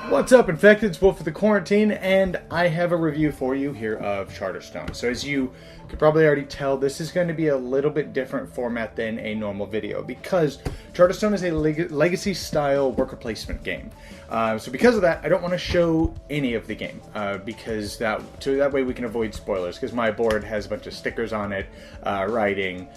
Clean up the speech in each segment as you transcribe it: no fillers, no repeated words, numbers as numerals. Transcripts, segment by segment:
What's up, Infected? It's Wolf of the Quarantine, and I have a review for you here of Charterstone. So as you could probably already tell, this is going to be a little bit different format than a normal video, because Charterstone is a legacy-style worker placement game. So because of that, I don't want to show any of the game, because that way we can avoid spoilers, because my board has a bunch of stickers on it, writing,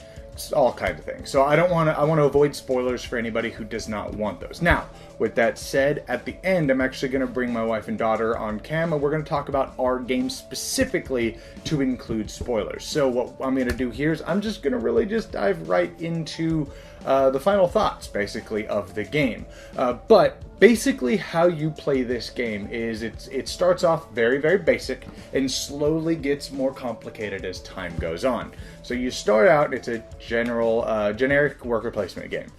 all kinds of things. So I want to avoid spoilers for anybody who does not want those. Now, with that said, at the end, I'm actually going to bring my wife and daughter on cam, and we're going to talk about our game specifically to include spoilers. So what I'm going to do here is I'm just going to really just dive right into the final thoughts, basically, of the game. But basically how you play this game is it starts off very, very basic and slowly gets more complicated as time goes on. So you start out, it's a generic worker placement game.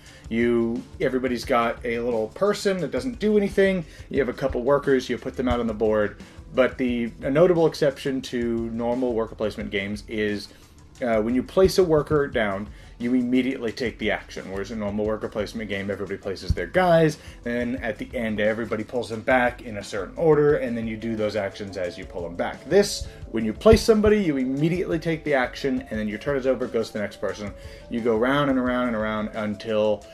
Everybody's got a little person that doesn't do anything. You have a couple workers, you put them out on the board. But a notable exception to normal worker placement games is when you place a worker down, you immediately take the action. Whereas a normal worker placement game, everybody places their guys, then at the end everybody pulls them back in a certain order, and then you do those actions as you pull them back. This, when you place somebody, you immediately take the action, and then your turn is over, it goes to the next person. You go round and around and around until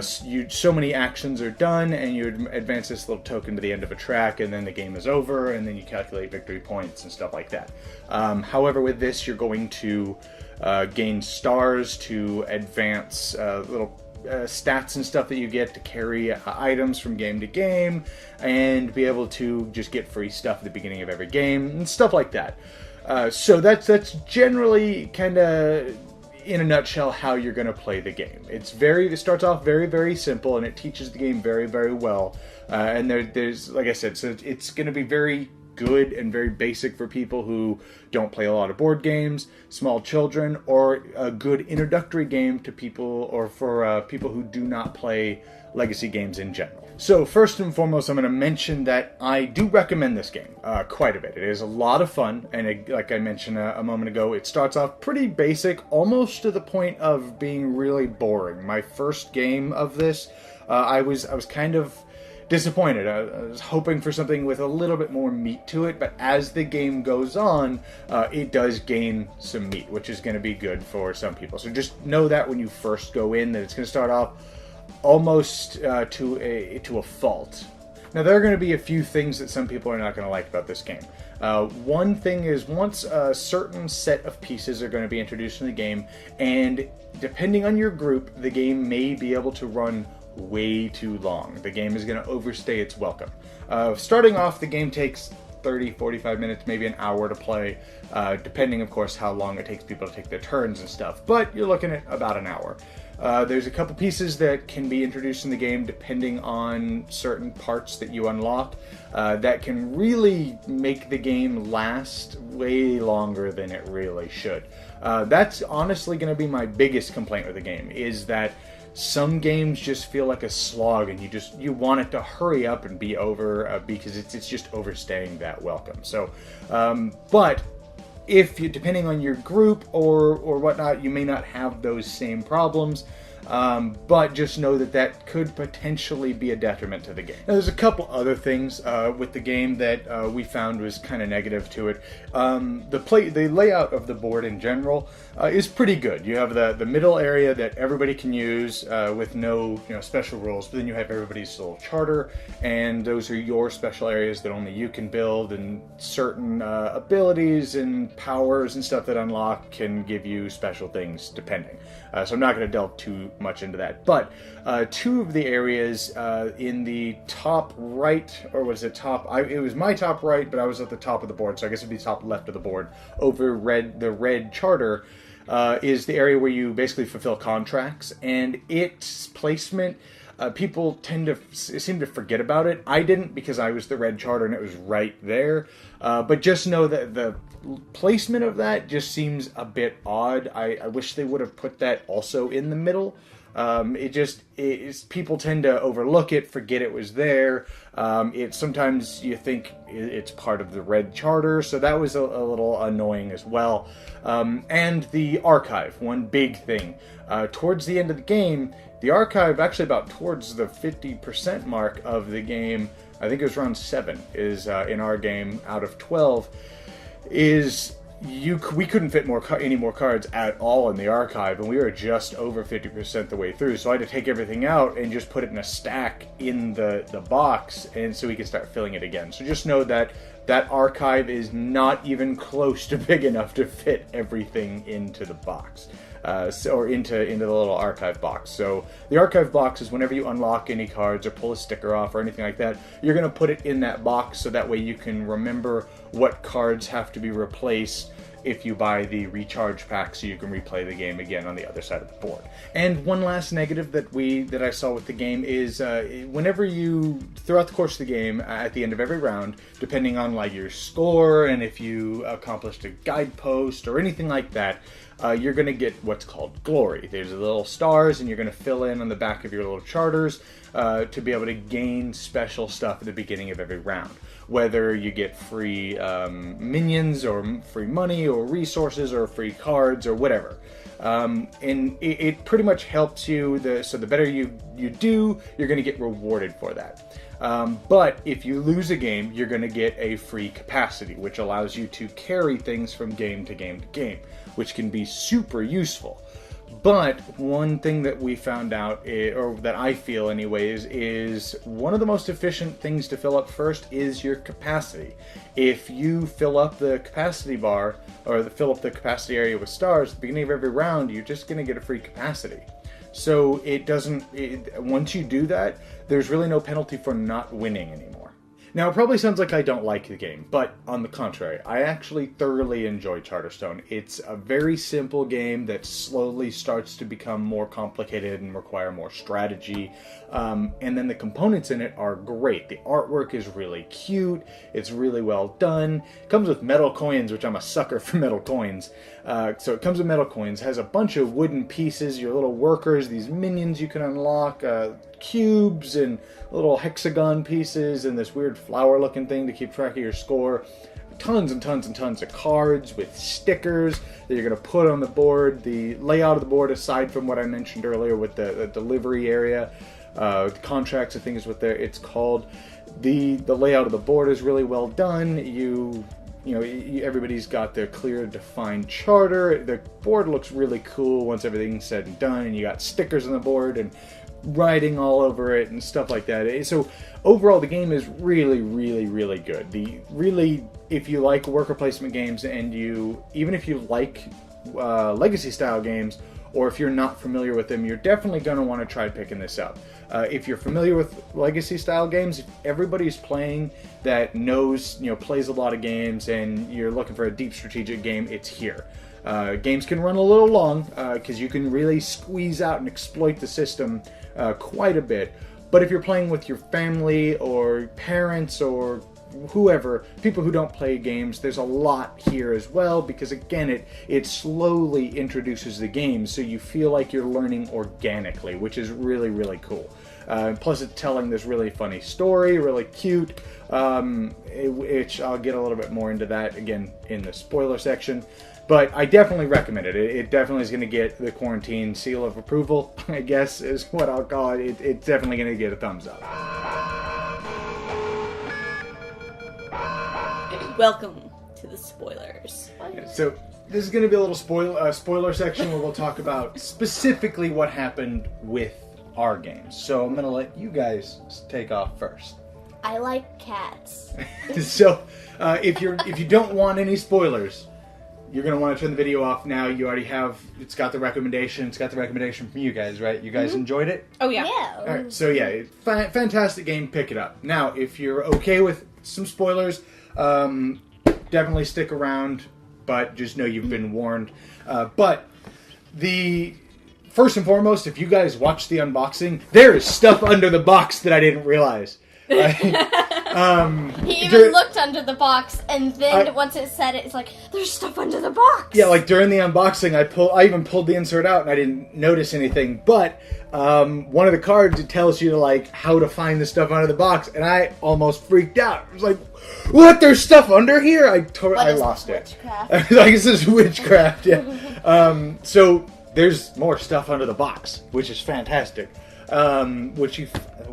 so many actions are done, and you advance this little token to the end of a track, and then the game is over, and then you calculate victory points and stuff like that. However, with this, you're going to gain stars to advance little stats and stuff that you get to carry items from game to game, and be able to just get free stuff at the beginning of every game and stuff like that. So that's generally kind of in a nutshell how you're going to play the game. It starts off very, very simple, and it teaches the game very, very well. And there's, like I said, so it's going to be very good and very basic for people who don't play a lot of board games, small children, or a good introductory game to people, or for people who do not play legacy games in general. So first and foremost, I'm going to mention that I do recommend this game quite a bit. It is a lot of fun, and like I mentioned a moment ago, it starts off pretty basic, almost to the point of being really boring. My first game of this, I was kind of disappointed. I was hoping for something with a little bit more meat to it, but as the game goes on, it does gain some meat, which is going to be good for some people. So just know that when you first go in, that it's going to start off almost to a fault. Now, there are going to be a few things that some people are not going to like about this game. One thing is, once a certain set of pieces are going to be introduced in the game, and depending on your group, the game may be able to run way too long. The game is going to overstay its welcome. Starting off, the game takes 30, 45 minutes, maybe an hour to play, depending, of course, how long it takes people to take their turns and stuff, but you're looking at about an hour. There's a couple pieces that can be introduced in the game depending on certain parts that you unlock that can really make the game last way longer than it really should. That's honestly going to be my biggest complaint with the game, is that some games just feel like a slog, and you want it to hurry up and be over because it's just overstaying that welcome. So, but depending on your group or whatnot, you may not have those same problems. But just know that could potentially be a detriment to the game. Now, there's a couple other things with the game that we found was kind of negative to it. The layout of the board in general is pretty good. You have the middle area that everybody can use with no special rules, but then you have everybody's little charter, and those are your special areas that only you can build, and certain abilities and powers and stuff that unlock can give you special things depending. So I'm not going to delve too much into that, but two of the areas in the top right, or was it top? It was my top right, but I was at the top of the board, so I guess it'd be top left of the board. Over the red charter is the area where you basically fulfill contracts, and its placement, people seem to forget about it. I didn't, because I was the red charter and it was right there. But just know that the placement of that just seems a bit odd. I wish they would have put that also in the middle. People tend to overlook it, forget it was there. Sometimes you think it's part of the red charter, so that was a little annoying as well. And the archive, one big thing. Towards the end of the game, the archive, actually about towards the 50% mark of the game, I think it was around 7, is in our game out of 12, is we couldn't fit any more cards at all in the archive, and we were just over 50% the way through, so I had to take everything out and just put it in a stack in the box, and so we could start filling it again. So just know that that archive is not even close to big enough to fit everything into the box. Or into the little archive box. So the archive box is whenever you unlock any cards or pull a sticker off or anything like that, you're going to put it in that box so that way you can remember what cards have to be replaced if you buy the recharge pack, so you can replay the game again on the other side of the board. And one last negative that I saw with the game is whenever throughout the course of the game, at the end of every round, depending on like your score and if you accomplished a guidepost or anything like that, you're going to get what's called glory. There's the little stars, and you're going to fill in on the back of your little charters to be able to gain special stuff at the beginning of every round. Whether you get free minions or free money or resources or free cards or whatever. And it pretty much helps you, so the better you do, you're going to get rewarded for that. But if you lose a game, you're going to get a free capacity, which allows you to carry things from game to game to game, which can be super useful. But one thing that we found out, or that I feel anyways, is one of the most efficient things to fill up first is your capacity. If you fill up the capacity bar, or fill up the capacity area with stars at the beginning of every round, you're just going to get a free capacity. So once you do that, there's really no penalty for not winning anymore. Now, it probably sounds like I don't like the game, but on the contrary, I actually thoroughly enjoy Charterstone. It's a very simple game that slowly starts to become more complicated and require more strategy. And then the components in it are great. The artwork is really cute. It's really well done. It comes with metal coins, which I'm a sucker for metal coins. So it comes with metal coins, has a bunch of wooden pieces, your little workers, these minions you can unlock, cubes and little hexagon pieces, and this weird flower looking thing to keep track of your score. Tons and tons and tons of cards with stickers that you're going to put on the board. The layout of the board, aside from what I mentioned earlier with the delivery area, the contracts and things with there, it's called, the layout of the board is really well done. Everybody's got their clear, defined charter. The board looks really cool once everything's said and done, and you got stickers on the board and writing all over it and stuff like that. So overall, the game is really, really, really good. If you like worker placement games, and even if you like legacy style games, or if you're not familiar with them, you're definitely going to want to try picking this up. If you're familiar with legacy style games, if everybody's playing that plays a lot of games, and you're looking for a deep strategic game, it's here. Games can run a little long because you can really squeeze out and exploit the system quite a bit. But if you're playing with your family or parents or whoever, people who don't play games, there's a lot here as well, because again, it slowly introduces the game, so you feel like you're learning organically, which is really, really cool. Plus, it's telling this really funny story, really cute, which I'll get a little bit more into that again in the spoiler section. But I definitely recommend it. It definitely is going to get the quarantine seal of approval, I guess is what I'll call it. It's definitely going to get a thumbs up. Welcome to the spoilers. Yeah, so this is going to be a little spoiler section where we'll talk about specifically what happened with our games. So I'm going to let you guys take off first. I like cats. So if you don't want any spoilers, you're going to want to turn the video off now. You already have, it's got the recommendation. It's got the recommendation from you guys, right? You guys enjoyed it? Oh, yeah. Yeah. All right, so yeah, fantastic game. Pick it up. Now, if you're okay with some spoilers, definitely stick around, but just know you've been warned. But first and foremost, if you guys watched the unboxing, there is stuff under the box that I didn't realize. He even looked under the box, and then once it said it, it's like, there's stuff under the box. Yeah, like during the unboxing, I even pulled the insert out, and I didn't notice anything. But one of the cards, it tells you like how to find the stuff under the box, and I almost freaked out. I was like, "What? There's stuff under here?" I lost it. Witchcraft? Like, this is witchcraft. Yeah. So there's more stuff under the box, which is fantastic.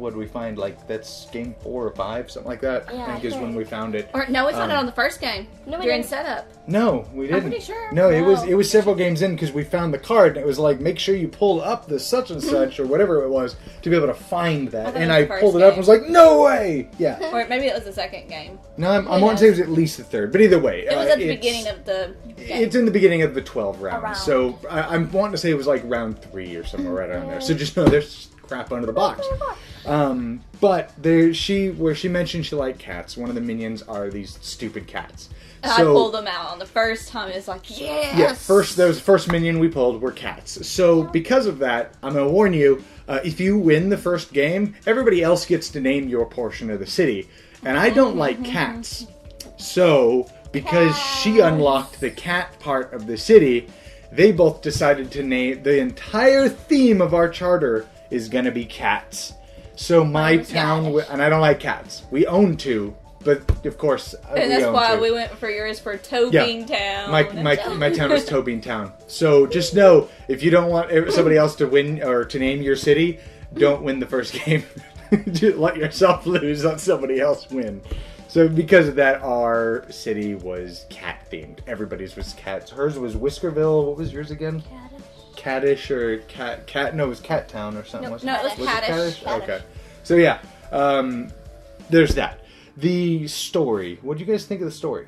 What did we find? Like, that's game 4 or 5, something like that. Yeah, I think is when we found it. Or no, we found it on the first game. No, we during didn't. setup. No, we didn't. I'm pretty sure. No, it No. was several games in because we found the card and it was like, make sure you pull up the such and such or whatever it was to be able to find that. thought And it I was the pulled it first up and was like, no way! Yeah. Or maybe it was the second game. No, I want to say it was at least the third, but either way, It was at the it's- beginning of the game. It's in the beginning of the 12 rounds, Around. so I'm wanting to say it was like round 3 or somewhere right around there. So just know there's crap under the box. But where she mentioned she liked cats, one of the minions are these stupid cats. And I pulled them out on the first time. It's like, yes! Yeah, that was the first minion we pulled were cats. So because of that, I'm going to warn you, if you win the first game, everybody else gets to name your portion of the city. And I don't like cats. So, because she unlocked the cat part of the city, they both decided to name the entire theme of our charter is going to be cats. So my town, and I don't like cats. We own 2, but of course And we that's own why 2. we went for yours for Tobin Town. My town is Tobin Town. So just know, if you don't want somebody else to win or to name your city, don't win the first game. Just let yourself lose, let somebody else win. So because of that, our city was cat themed. Everybody's was cats. Hers was Whiskerville. What was yours again? Caddish or cat? No, it was Cat Town or something. Nope. wasn't No, it was Caddish. Caddish. Okay. So yeah, there's that. The story. What do you guys think of the story?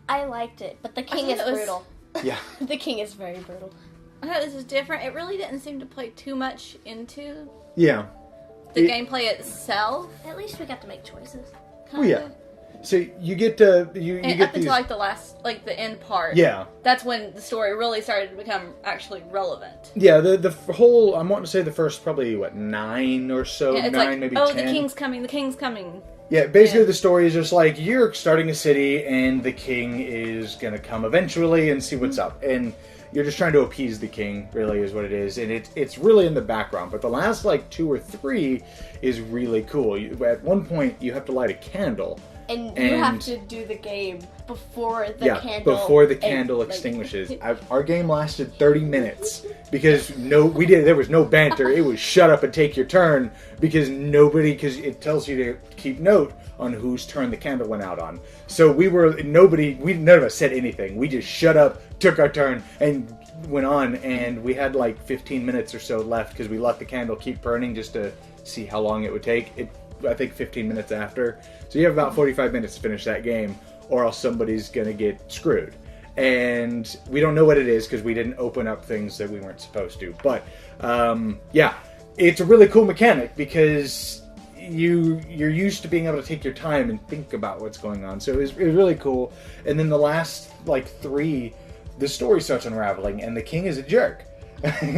I liked it, but the king thought is it was- brutal. Yeah. The king is very brutal. I thought this was different. It really didn't seem to play too much into Yeah. the gameplay itself. At least we got to make choices. Well, yeah. So you get to you And get up these. until like the last, like the end part. Yeah. That's when the story really started to become actually relevant. Yeah, the whole, I'm wanting to say the first probably, 9 or so, Yeah, it's 9, like, maybe oh, 10. the king's coming, the king's coming. Yeah, basically Yeah. the story is just like, you're starting a city and the king is going to come eventually and see what's up. And you're just trying to appease the king, really, is what it is. And it's really in the background. But the last, 2 or 3 is really cool. At one point, you have to light a candle. And you have to do the game before the candle. Before the candle extinguishes. Our game lasted 30 minutes because there was no banter. It was shut up and take your turn because it tells you to keep note on whose turn the candle went out on. So none of us said anything. We just shut up, took our turn, and went on. And we had 15 minutes or so left because we let the candle keep burning just to see how long it would take. I think 15 minutes after. So you have about 45 minutes to finish that game, or else somebody's going to get screwed. And we don't know what it is because we didn't open up things that we weren't supposed to. But, yeah, it's a really cool mechanic because you're used to being able to take your time and think about what's going on. So it was really cool. And then the last, 3, the story starts unraveling, and the king is a jerk.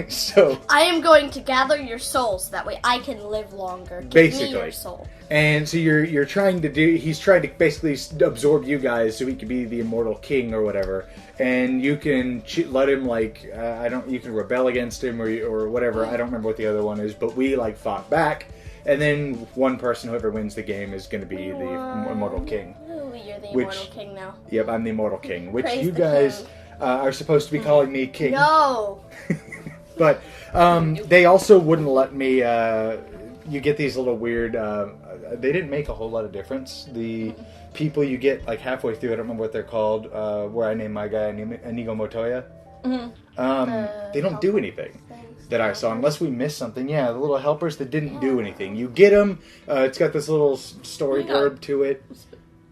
So I am going to gather your souls, that way I can live longer. Give Basically. me your soul. And so you're trying to he's trying to basically absorb you guys so he can be the immortal king or whatever. And you can let him you can rebel against him or whatever. I don't remember what the other one is, but we fought back. And then one person, whoever wins the game, is going to be the immortal king. Ooh, you're the immortal king now. Yep, I'm the immortal king, which Praise you the guys king. Are supposed to be calling me king. No! But they also wouldn't let me. You get these little weird. They didn't make a whole lot of difference. The people you get halfway through, I don't remember what they're called. Where I named my guy Inigo Montoya. They don't do anything that I saw unless we missed something. Yeah, the little helpers that didn't do anything. You get them. It's got this little story blurb to it.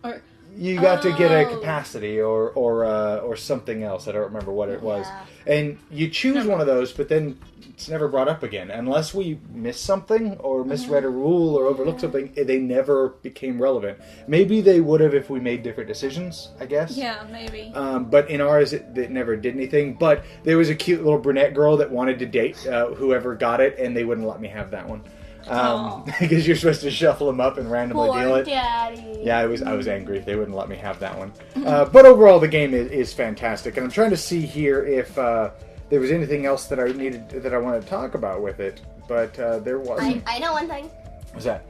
Or You got to get a capacity or something else. I don't remember what it was. And you choose one of those, but then it's never brought up again. Unless we missed something or misread a rule or overlooked something, they never became relevant. Maybe they would have if we made different decisions, I guess. yeah, maybe. But in ours, it never did anything. But there was a cute little brunette girl that wanted to date whoever got it, and they wouldn't let me have that one. because you're supposed to shuffle them up and randomly deal Poor it. Daddy. Yeah, I was angry. They wouldn't let me have that one. But overall, the game is fantastic, and I'm trying to see here if there was anything else that I wanted to talk about with it, but there wasn't. I know one thing. What's that?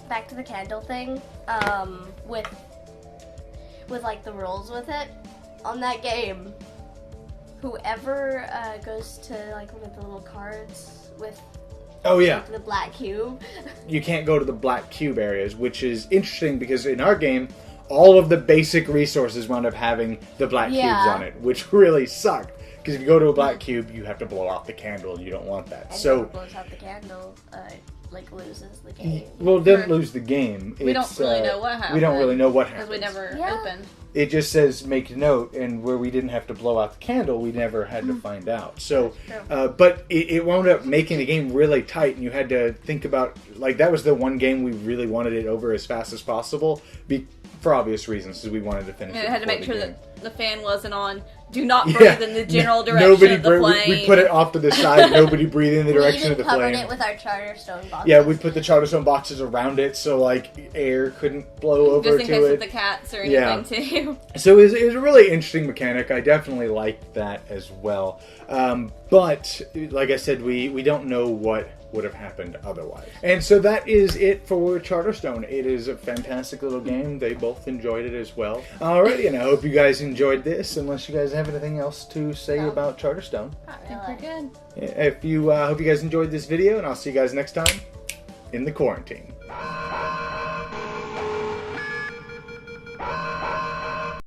Back to the candle thing. With like the rules with it on that game. Whoever goes to like one of the little cards with like, the black cube. You can't go to the black cube areas, which is interesting because in our game, all of the basic resources wound up having the black cubes on it, which really sucked. Because if you go to a black cube, you have to blow out the candle, and you don't want that. And so whoever blows out the candle, like loses the game. Well, it doesn't lose the game. We don't really know what happened. We don't really know what happened. Because we never opened. It just says make note, and where we didn't have to blow out the candle, we never had to find out. So, but it wound up making the game really tight, and you had to think about, like, that was the one game we really wanted it over as fast as possible, for obvious reasons, because we wanted to finish it. It had to make sure game. that the fan wasn't on. Do not breathe in the general direction of the flame. We put it off to the side. Nobody breathe in the direction of the flame. We even covered it with our Charterstone boxes. Yeah, we put the Charterstone boxes around it so like air couldn't blow over to it. Just in case of the cats or anything too. So it was a really interesting mechanic. I definitely liked that as well. But like I said, we don't know what would have happened otherwise. And so that is it for Charterstone. It is a fantastic little game. They both enjoyed it as well. Alrighty, and I hope you guys enjoyed this, unless you guys have anything else to say about Charterstone. I think we're good. If you hope you guys enjoyed this video, and I'll see you guys next time in the quarantine.